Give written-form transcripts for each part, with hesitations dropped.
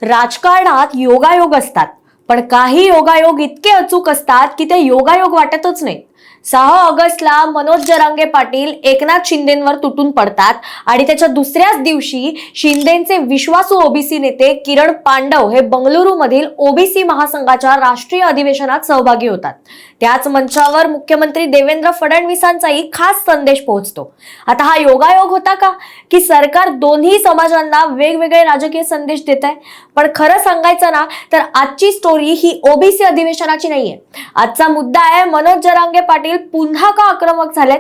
राजकारणात योगायोग असतात, पण काही योगायोग इतके अचूक असतात की ते योगायोग वाटतच नाही। 6 ऑगस्टला मनोज जरांगे पाटील एकनाथ शिंदेंवर तुटून पडतात आणि त्याच्या दुसऱ्याच दिवशी शिंदेंचे विश्वासू ओबीसी नेते किरण पांडव हे बंगळुरू मधील ओबीसी महासंघाच्या राष्ट्रीय अधिवेशनात सहभागी होतात। त्याच मंचावर मुख्यमंत्री देवेंद्र फडणवीसांचाही खास संदेश पोहोचतो। आता हा योगायोग होता का की सरकार दोन्ही समाजांना वेगवेगळे राजकीय संदेश देत आहे? पण खरं सांगायचं ना तर आजची स्टोरी ही ओबीसी अधिवेशनाची नाहीये। आजचा मुद्दा आहे मनोज जरांगे पाटील पुन्हा का आक्रमक झालेत।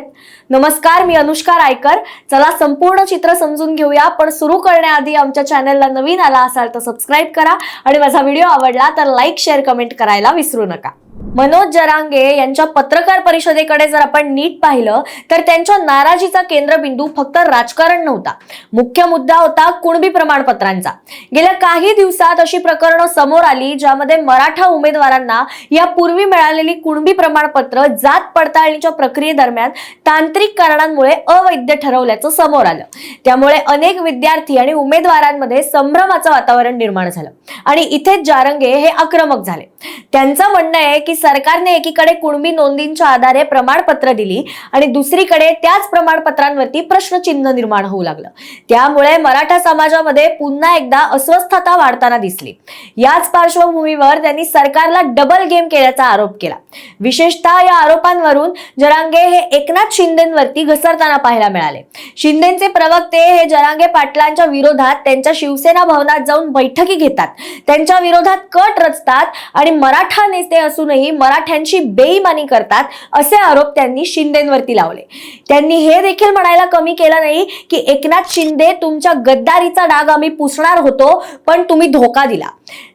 नमस्कार, मी अनुष्का रायकर। चला संपूर्ण चित्र समजून घेऊया, पण सुरू करण्याआधी आमच्या चॅनलला नवीन आला असाल तर सबस्क्राइब करा आणि माझा व्हिडिओ आवडला तर लाईक, शेअर, कमेंट करायला विसरू नका। मनोज जरांगे यांच्या पत्रकार परिषदेकडे जर आपण नीट पाहिलं तर त्यांच्या नाराजीचा केंद्रबिंदू फक्त राजकारण नव्हता, मुख्य मुद्दा होता कुणबी प्रमाणपत्रांचा। गेल्या काही दिवसात अशी प्रकरणं समोर आली ज्यामध्ये मराठा उमेदवारांना यापूर्वी मिळालेली कुणबी प्रमाणपत्र जात पडताळणीच्या प्रक्रियेदरम्यान तांत्रिक कारणांमुळे अवैध ठरवल्याचं समोर आलं। त्यामुळे अनेक विद्यार्थी आणि उमेदवारांमध्ये संभ्रमाचं वातावरण निर्माण झालं आणि इथेच जरांगे हे आक्रमक झाले। त्यांचं म्हणणं आहे की सरकारने एकीकडे कुणबी नोंदींच्या आधारे प्रमाणपत्र दिली आणि दुसरीकडे त्याच प्रमाणपत्रांवरती प्रश्नचिन्ह निर्माण होऊ लागलं। त्यामुळे मराठा समाजामध्ये पुन्हा एकदा अस्वस्थता वाढताना दिसली। याच पार्श्वभूमीवर त्यांनी सरकारला डबल गेम केल्याचा आरोप केला। विशेषतः या आरोपांवरून जरांगे हे एकनाथ शिंदेंवरती घसरताना पाहायला मिळाले। शिंदेंचे प्रवक्ते हे जरांगे पाटलांच्या विरोधात त्यांच्या शिवसेना भवनात जाऊन बैठकी घेतात, त्यांच्या विरोधात कट रचतात आणि मराठा नेते असूनही मराठ्यांची बेईमानी करतात असे आरोप त्यांनी शिंदेंवरती लावले। त्यांनी हे देखील म्हणायला कमी केलं नाही की एकनाथ शिंदे तुमच्या गद्दारीचा डाग आम्ही पुसणार होतो, पण तुम्ही धोका दिला।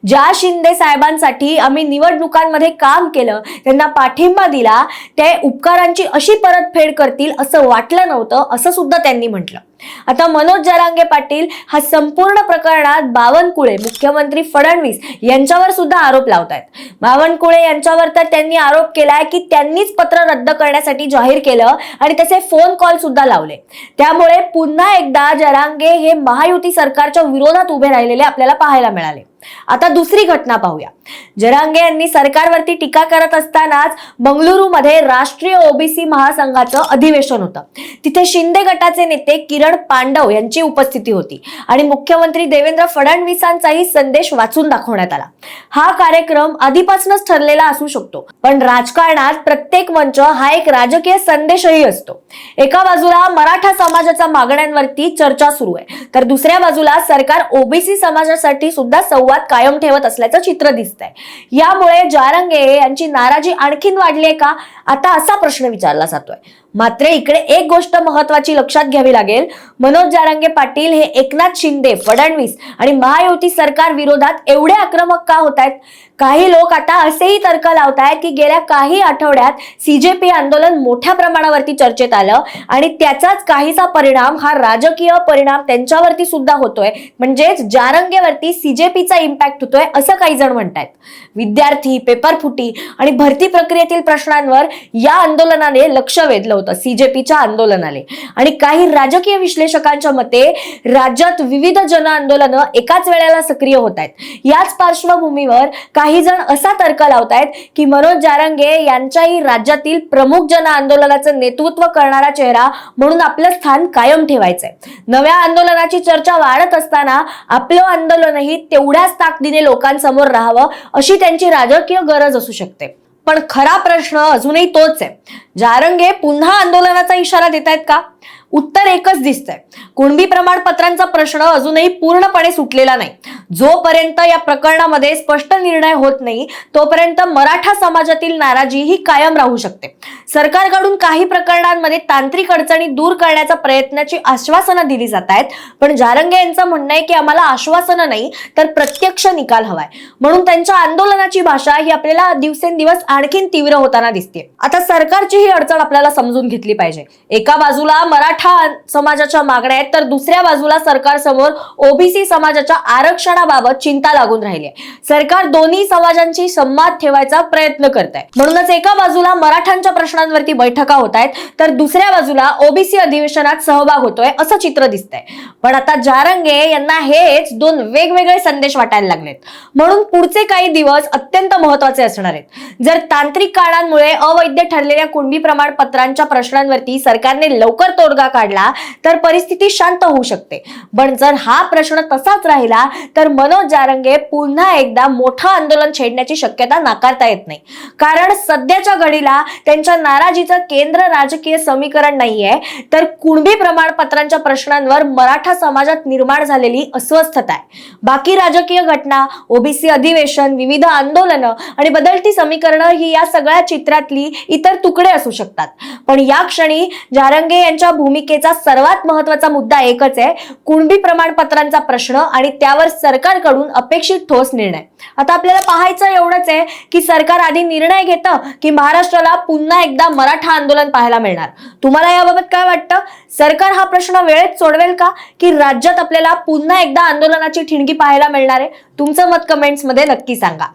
ज्या शिंदे साहेबांसाठी आम्ही निवडणुकांमध्ये काम केलं, त्यांना पाठिंबा दिला, ते उपकारांची अशी परतफेड करतील असं वाटलं नव्हतं, असं सुद्धा त्यांनी म्हटलं। आता मनोज जरांगे पाटील हा संपूर्ण प्रकरणात बावनकुळे, मुख्यमंत्री फडणवीस यांच्यावर सुद्धा आरोप लावतायत। बावनकुळे यांच्यावर तर त्यांनी आरोप केलाय की त्यांनीच पत्र रद्द करण्यासाठी जाहीर केलं आणि त्याचे फोन कॉल सुद्धा लावले। त्यामुळे पुन्हा एकदा जरांगे हे महायुती सरकारच्या विरोधात उभे राहिलेले आपल्याला पाहायला मिळाले। आता दुसरी घटना पाहूया। जरांगे यांनी सरकारवरती टीका करत असतानाच बंगळुरू मध्ये राष्ट्रीय ओबीसी महासंघाचं अधिवेशन होतं। तिथे शिंदे गटाचे नेते किरण पांडव यांची उपस्थिती होती आणि मुख्यमंत्री देवेंद्र फडणवीसांचाही संदेश वाचून दाखवण्यात आला। हा कार्यक्रम आधीपासूनच ठरलेला असू शकतो, पण राजकारणात प्रत्येक मंच हा एक राजकीय संदेशही असतो। एका बाजूला मराठा समाजाच्या मागण्यांवरती चर्चा सुरू आहे, तर दुसऱ्या बाजूला सरकार ओबीसी समाजासाठी सुद्धा संवाद कायम ठेवत असल्याचं चित्र दिसतंय। यामुळे जरांगे यांची नाराजी आणखीन वाढली का, आता असा प्रश्न विचारला जातोय। मात्र इकडे एक गोष्ट महत्त्वाची लक्षात घ्यावी लागेल, मनोज जरांगे पाटील हे एकनाथ शिंदे, फडणवीस आणि महायुती सरकार विरोधात एवढे आक्रमक का होत आहेत? काही लोक आता असेही तर्क लावतायत की गेल्या काही आठवड्यात सीजेपी आंदोलन मोठ्या प्रमाणावरती चर्चेत आलं आणि त्याचाच काहीसा परिणाम, हा राजकीय परिणाम त्यांच्यावरती सुद्धा होतोय, म्हणजेच जरांगेवरती सीजेपीचा इम्पॅक्ट होतोय असं काही जण म्हणतायत। विद्यार्थी, पेपरफुटी आणि भरती प्रक्रियेतील प्रश्नांवर या आंदोलनाने लक्ष वेधलं होतं, सीजेपीच्या आंदोलनाने। आणि काही राजकीय विश्लेषकांच्या मते राज्यात विविध जन आंदोलनं एकाच वेळेला सक्रिय होत आहेत। याच पार्श्वभूमीवर काही जण असा तर्क लावतायत की मनोज जरांगे यांच्याही राज्यातील प्रमुख जन आंदोलनाचं नेतृत्व करणारा चेहरा म्हणून आपलं स्थान कायम ठेवायचंय। नव्या आंदोलनाची चर्चा वाढत असताना आपलं आंदोलनही तेवढ्याच ताकदीने लोकांसमोर राहावं अशी त्यांची राजकीय गरज असू शकते। पण खरा प्रश्न अजूनही तोच आहे, जरांगे पुन्हा आंदोलनाचा इशारा देत आहेत का? उत्तर एकच दिसतंय, कुणबी प्रमाणपत्रांचा प्रश्न अजूनही पूर्णपणे सुटलेला नाही। जोपर्यंत या प्रकरणामध्ये स्पष्ट निर्णय होत नाही तोपर्यंत मराठा समाजातील नाराजी ही कायम राहू शकते। सरकारकडून काही प्रकरणांमध्ये तांत्रिक अडचणी दूर करण्याचा प्रयत्नाची आश्वासनं दिली जात आहेत, पण जरांगे यांचं म्हणणं आहे की आम्हाला आश्वासनं नाही तर प्रत्यक्ष निकाल हवाय। म्हणून त्यांच्या आंदोलनाची भाषा ही आपल्याला दिवसेंदिवस आणखीन तीव्र होताना दिसते। आता सरकारची ही अडचण आपल्याला समजून घेतली पाहिजे। एका बाजूला मराठा समाजाच्या मागण्या आहेत तर दुसऱ्या बाजूला सरकारसमोर ओबीसी समाजाच्या आरक्षणाबाबत चिंता लागून राहिली आहे. सरकार दोन्ही समाजांची संवाद ठेवायचा प्रयत्न करत आहे. म्हणूनच एका बाजूला मराठ्यांच्या प्रश्नांवरती बैठका होत आहेत तर दुसऱ्या बाजूला ओबीसी अधिवेशनात सहभाग होतोय असं चित्र दिसतंय. पण आता जारंगे यांना हेच दोन वेगवेगळे संदेश वाटायला लागलेत. म्हणून पुढचे काही दिवस अत्यंत महत्वाचे असणार आहेत. जर तांत्रिक कारणांमुळे अवैध ठरलेल्या कुणबी प्रमाणपत्रांच्या प्रश्नांवरती सरकारने लवकर तोडगा काढला तर परिस्थिती शांत होऊ शकते. पण जर हा प्रश्न तसाच राहिला तर मनोज जारंगे पुन्हा एकदा मोठं आंदोलन छेडण्याची शक्यता नाकारता येत नाही. कारण सध्याच्या घडीला त्यांच्या नाराजीचं केंद्र राजकीय समीकरण नाहीये तर कुणबी प्रमाणपत्रांच्या प्रश्नांवर मराठा समाजात निर्माण झालेली अस्वस्थता आहे. बाकी राजकीय घटना, ओबीसी अधिवेशन, विविध आंदोलनं आणि बदलती समीकरणं ही या सगळ्या चित्रातली इतर तुकडे असू शकतात. पण या क्षणी जारंगे यांच्या भूमिकेचा सर्वात महत्वाचा मुद्दा एकच आहे, कुणबी प्रमाणपत्रांचा प्रश्न आणि त्यावर सरकारकडून अपेक्षित ठोस निर्णय. आता आपल्याला पाहायचं एवढंच आहे की सरकार आधी निर्णय घेतं की महाराष्ट्राला पुन्हा एकदा मराठा आंदोलन पाहायला मिळणार. तुम्हाला याबाबत काय वाटतं? सरकार हा प्रश्न वेळेत सोडवेल का की राज्यात आपल्याला पुन्हा एकदा आंदोलनाची ठिणगी पाहायला मिळणार आहे? तुमचं मत कमेंट्स मध्ये नक्की सांगा.